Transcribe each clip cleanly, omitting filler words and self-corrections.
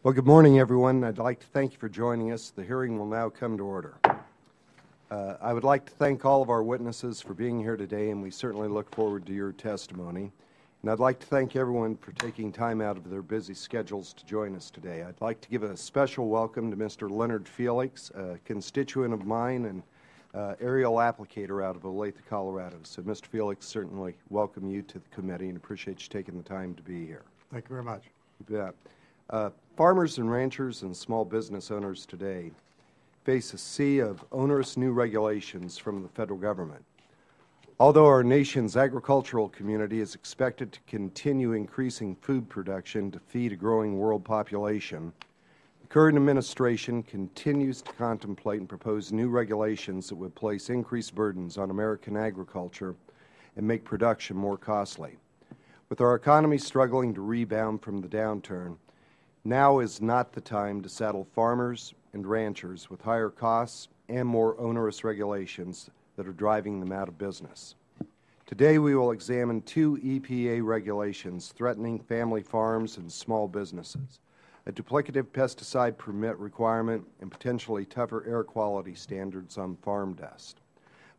Well, good morning, everyone. I'd like to thank you for joining us. The hearing will now come to order. I would like to thank all of our witnesses for being here today, and we certainly look forward to your testimony. And I'd like to thank everyone for taking time out of their busy schedules to join us today. I'd like to give a special welcome to Mr. Leonard Felix, a constituent of mine and aerial applicator out of Olathe, Colorado. So, Mr. Felix, certainly welcome you to the committee and appreciate you taking the time to be here. Thank you very much. You bet. Farmers and ranchers and small business owners today face a sea of onerous new regulations from the federal government. Although our nation's agricultural community is expected to continue increasing food production to feed a growing world population, the current administration continues to contemplate and propose new regulations that would place increased burdens on American agriculture and make production more costly. With our economy struggling to rebound from the downturn, now is not the time to saddle farmers and ranchers with higher costs and more onerous regulations that are driving them out of business. Today we will examine two EPA regulations threatening family farms and small businesses, a duplicative pesticide permit requirement, and potentially tougher air quality standards on farm dust.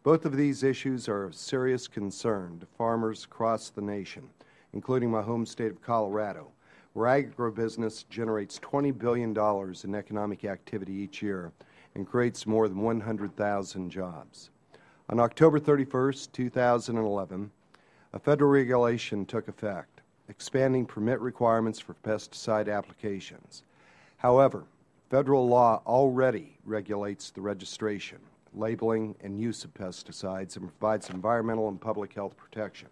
Both of these issues are of serious concern to farmers across the nation, including my home state of Colorado, where agribusiness generates $20 billion in economic activity each year and creates more than 100,000 jobs. On October 31, 2011, a federal regulation took effect, expanding permit requirements for pesticide applications. However, federal law already regulates the registration, labeling, and use of pesticides and provides environmental and public health protection.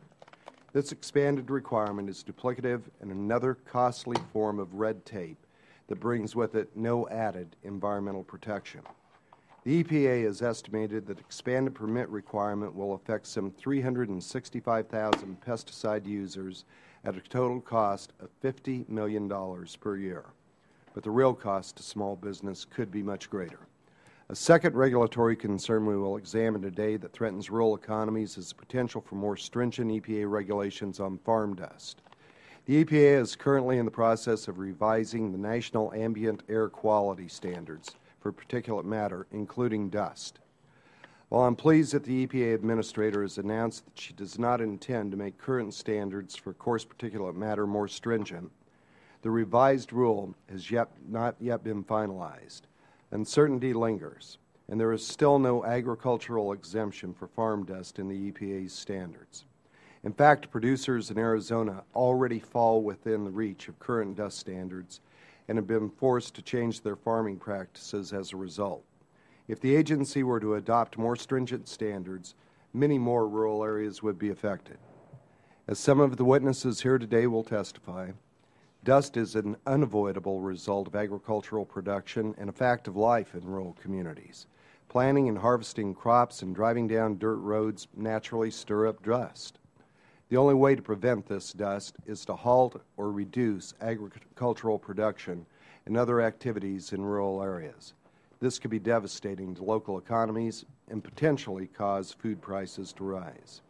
This expanded requirement is duplicative and another costly form of red tape that brings with it no added environmental protection. The EPA has estimated that expanded permit requirement will affect some 365,000 pesticide users at a total cost of $50 million per year. But the real cost to small business could be much greater. A second regulatory concern we will examine today that threatens rural economies is the potential for more stringent EPA regulations on farm dust. The EPA is currently in the process of revising the national ambient air quality standards for particulate matter, including dust. While I'm pleased that the EPA administrator has announced that she does not intend to make current standards for coarse particulate matter more stringent, the revised rule has not yet been finalized. Uncertainty lingers, and there is still no agricultural exemption for farm dust in the EPA's standards. In fact, producers in Arizona already fall within the reach of current dust standards and have been forced to change their farming practices as a result. If the agency were to adopt more stringent standards, many more rural areas would be affected. As some of the witnesses here today will testify, dust is an unavoidable result of agricultural production and a fact of life in rural communities. Planting and harvesting crops and driving down dirt roads naturally stir up dust. The only way to prevent this dust is to halt or reduce agricultural production and other activities in rural areas. This could be devastating to local economies and potentially cause food prices to rise.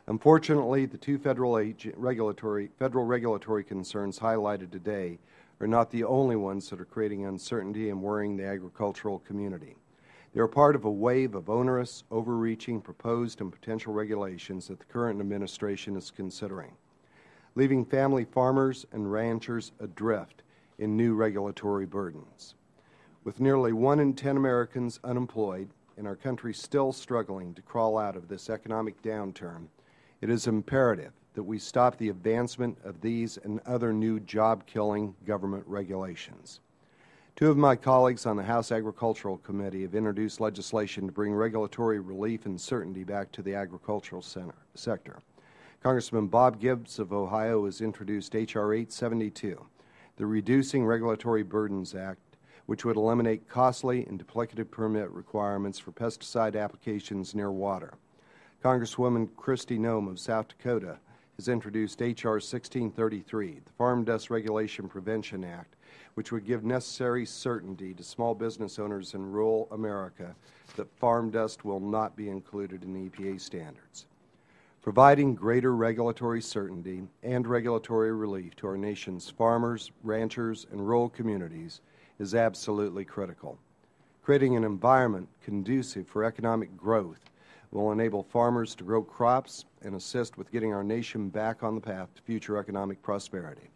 Unfortunately, the two federal regulatory concerns highlighted today are not the only ones that are creating uncertainty and worrying the agricultural community. They are part of a wave of onerous, overreaching, proposed and potential regulations that the current administration is considering, leaving family farmers and ranchers adrift in new regulatory burdens. With nearly 1 in 10 Americans unemployed and our country still struggling to crawl out of this economic downturn, it is imperative that we stop the advancement of these and other new job-killing government regulations. Two of my colleagues on the House Agricultural Committee have introduced legislation to bring regulatory relief and certainty back to the agricultural sector. Congressman Bob Gibbs of Ohio has introduced H.R. 872, the Reducing Regulatory Burdens Act, which would eliminate costly and duplicative permit requirements for pesticide applications near water. Congresswoman Kristi Noem of South Dakota has introduced H.R. 1633, the Farm Dust Regulation Prevention Act, which would give necessary certainty to small business owners in rural America that farm dust will not be included in EPA standards. Providing greater regulatory certainty and regulatory relief to our nation's farmers, ranchers, and rural communities is absolutely critical. Creating an environment conducive for economic growth will enable farmers to grow crops and assist with getting our nation back on the path to future economic prosperity.